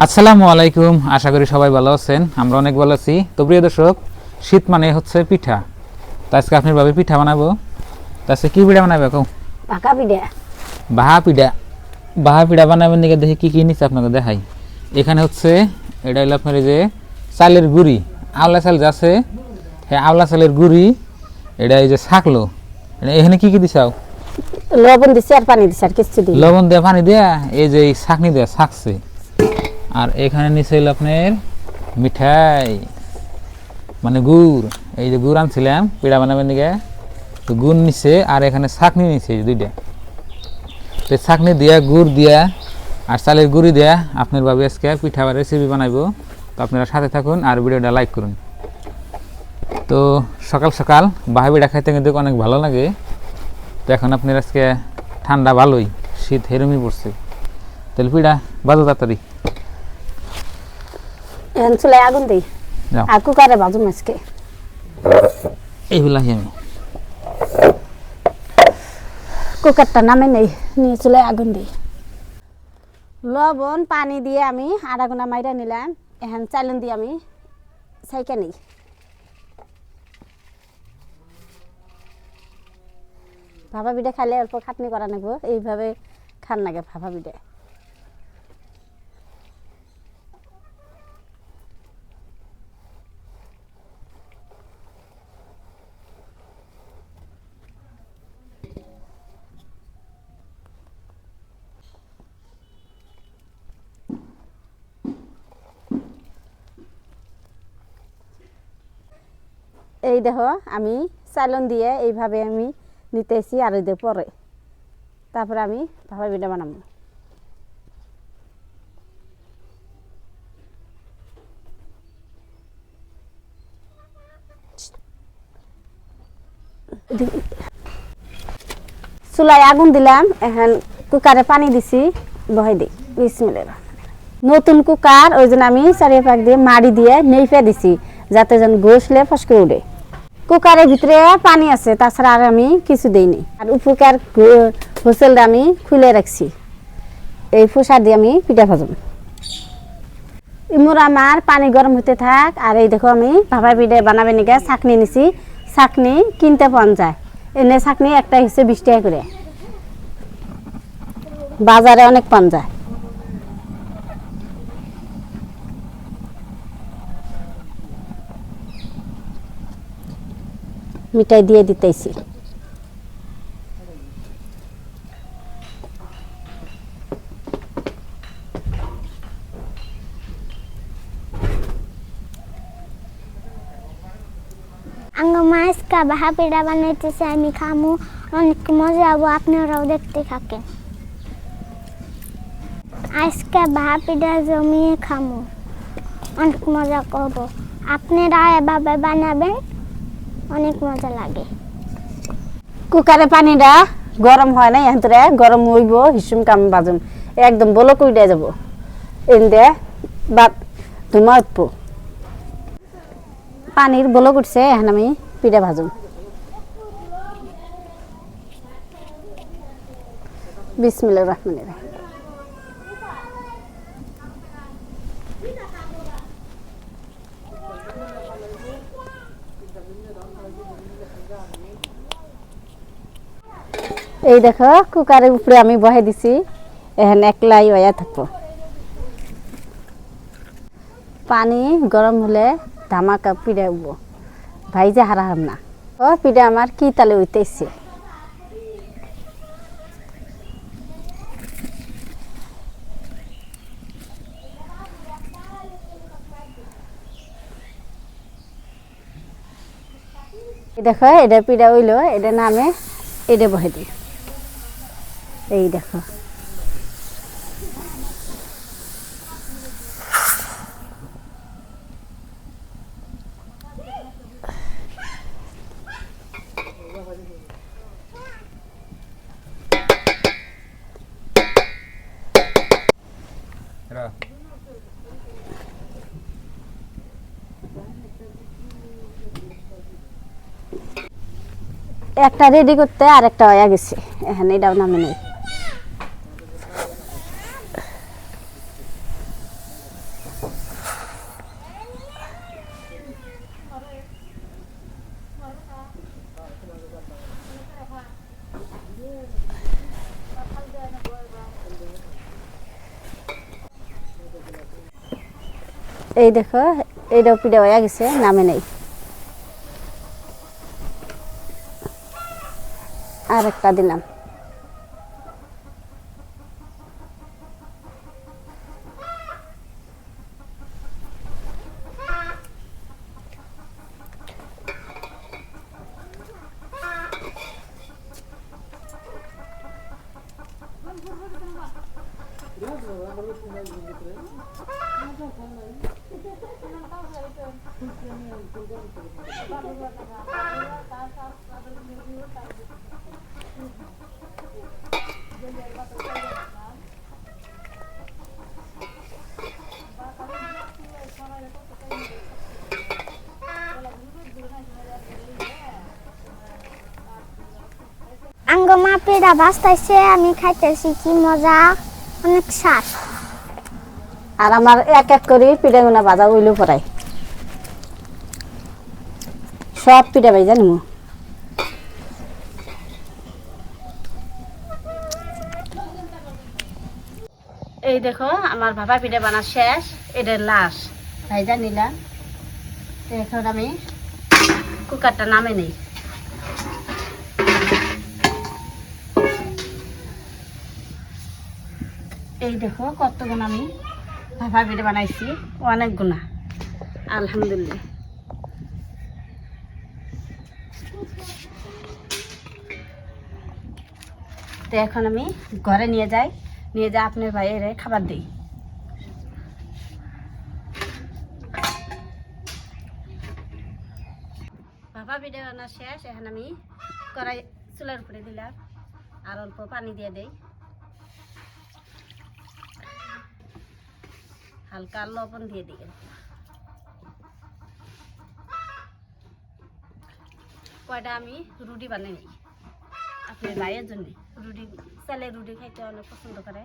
আসসালামু আলাইকুম, আশা করি সবাই ভালো আছেন। আমরা অনেক ভালো আছি। তো প্রিয় দর্শক, শীত মানে হচ্ছে পিঠা। তো আজকে আপনার ভাবে পিঠা বানাবো। তো আজকে কি পিঠা বানাবে? ভাপা পিঠা। ভাপা পিঠা। ভাপা পিঠা বানাবেন দিকে দেখি কি কি নিচ্ছে আপনাকে দেখাই। এখানে হচ্ছে এটা হলো আপনার এই যে চালের গুঁড়ি, আওলা চাল যে আছে, হ্যাঁ আওলা চালের গুঁড়ি। এটা এই যে ছাকলো, এখানে কি কি দিছাও? লবণ দিছি আর পানি দিছি আর কিছু দিই। লবণ দিয়ে পানি দেয়া এই যে ছাকনি দেয়া ছাকছে। আর এখানে নিচে হলো আপনার মিঠাই মানে গুড়। এই যে গুড় আনছিলাম পিঠা বানাবেন দিকে, তো গুড় নিচে আর এখানে ছাকনি নিচে দুইটা। তো ছাকনি দিয়া গুড় দিয়া আর চালের গুঁড়ি দেয়া আপনার ভাবে আজকে পিঠা বা রেসিপি বানাইবো। তো আপনারা সাথে থাকুন আর ভিডিওটা লাইক করুন। তো সকাল সকাল বাহা পিঠা খাইতে কিন্তু অনেক ভালো লাগে। তো এখন আপনার আজকে ঠান্ডা ভালোই, শীত হেরমই পড়ছে। তাহলে পিঠা বাজো তাড়াতাড়ি। এখন চুলায় আগুন দিই আর কুকারে ভাজুম আজকে। এইগুলা আমি কুকারটা নামে নেই, নিয়ে চুলায় আগুন দিই। লবণ পানি দিয়ে আমি আধা ঘন্টা মাইরা নিলাম। এখন চালন দিয়ে আমি সাইকা নিই। ভাপা পিঠা খাইলে অল্প খাটনি করা নেব, এইভাবে খান লাগে ভাপা পিঠা। এই দেখো আমি চালন দিয়ে এইভাবে আমি নিতেছি আর দিয়ে পরে তারপরে আমি ভাপা পিঠা বানাবো। চুলায় আগুন দিলাম, এখন কুকারে পানি দিছি, বহাই দিই। বিসমিল্লাহ। নতুন কুকার, ওই জন্য আমি চারিয়ে পাক দিয়ে মাড়ি দিয়ে নেইফে দিছি যাতে যেন গোসলে ফসকে উঠে। কুকারের ভিতরে পানি আছে, তাছাড়া আর আমি কিছু দিইনি। আর উপকার হোসেলটা আমি খুলে রাখছি, এই ফুসার দিয়ে আমি পিঠা ভাজব। ইমুর আমার পানি গরম হতে থাক। আর এই দেখো আমি ভাপা পিঠা বানাবে নিকে ছাকনি নিছি। ছাকনি কিনতে পাওয়া যায়, এনে ছাকনি একটা হিসেবে 20 টাকা করে, বাজারে অনেক পাওয়া যায়। মিঠাই দিয়ে দিতেছি। আজকে ভাপা পিঠা বানাইতেছে, আমি খামু, অনেক মজা হবো, আপনারাও দেখতে থাকেন। আজকে ভাপা পিঠা জমিয়ে খামু, অনেক মজা করবো। আপনারা এভাবে বানাবেন, অনেক মজা লাগে। কুকারে পানিটা গরম হয় না, এখন তোরা গরম হইব হিসুম কাম বাজুম একদম বলক উঠে যাব। এনে বাদ ধুমা উঠবো, পানির বলক উঠছে। এখন আমি পিঠা ভাজুম। বিসমিল্লাহির রহমানির রহিম। এই দেখো কুকারের উপরে আমি বহে দিছি, এখন একলাই হইয়া থাকবো। পানি গরম হলে ধামাকা পিঠা উঠবো, ভাইজা হারাহাম না। ও পিঠা আমার কি তালে উঠতেছে। দেখো এটা পিঠা হইলো, এটা নামে এটা বহে দিই। এই দেখো একটা রেডি করতে আর একটা হয়ে গেছে, এখন এটাও নামে নেই। এই দেখো এইটাও পিঠা হয়ে গেছে, নামে নেই। আর একটা দিলাম। আঙ্গমা পিঠা ভাজতেছে, আমি খাইতেছি, কি মজা, অনেক স্বাদ। আর আমার এক এক করে পিঠাগুনা ভাজা উইলো পড়াই, সব পিঠা ভাই জানি। এই দেখো আমার ভাপা পিঠা বানা শেষ, এটা লাশ ভাইজা নিলাম। এখন আমি কুকারটা নামে নেই। এই দেখো কত গুণ আমি ভাপা পিঠা বানাইছি, অনেক গুণা, আলহামদুলিল্লাহ। তো এখন আমি ঘরে নিয়ে যাই, নিয়ে যা আপনার ভাইয়ের খাবার দিই। ভাপা পিঠা বানা শেষ, এখন আমি কড়াই চুলার উপরে দিলাম আর অল্প পানি দিয়ে দেই, হালকা লবণ দিয়ে দিই। কয়টা আমি রুটি বানিয়ে নিই আপনার ভাইয়ের জন্য। রুটি চালের রুটি খাইতে অনেক পছন্দ করে।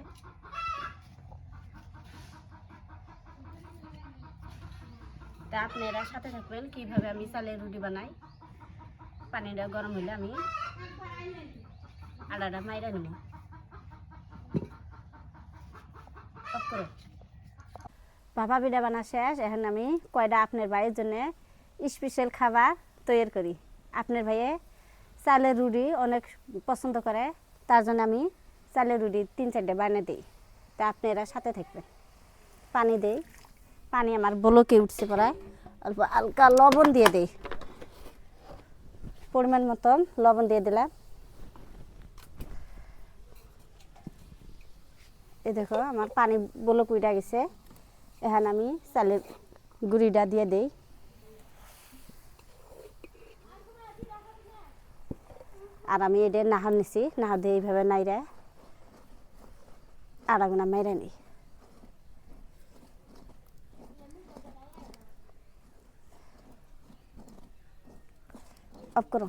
তা আপনারা সাথে থাকবেন কিভাবে আমি চালের রুটি বানাই। পানিটা গরম হলে আমি আটাটা মাইরা নেব। ভাপা পিঠা বানা শেষ, এখন আমি কয়টা আপনার ভাইয়ের জন্য স্পেশাল খাবার তৈরি করি। আপনার ভাইয়ে চালের রুটি অনেক পছন্দ করে, তার জন্য আমি চালের রুটি 3-4টা বানিয়ে দিই। তা আপনারা সাথে থাকবেন। পানি দেই, পানি আমার বলকে উঠছে পড়ায়, অল্প হালকা লবণ দিয়ে দিই, পরিমাণ মতন লবণ দিয়ে দিলাম। এই দেখো আমার পানি বলক উঠে গেছে, এখন আমি চালের গুঁড়িটা দিয়ে দিই। আর আমি এটা নাহর নিছি, নাহর দিয়ে এইভাবে নাইরা আড়াগুনা মেরে নিই। অফ করো।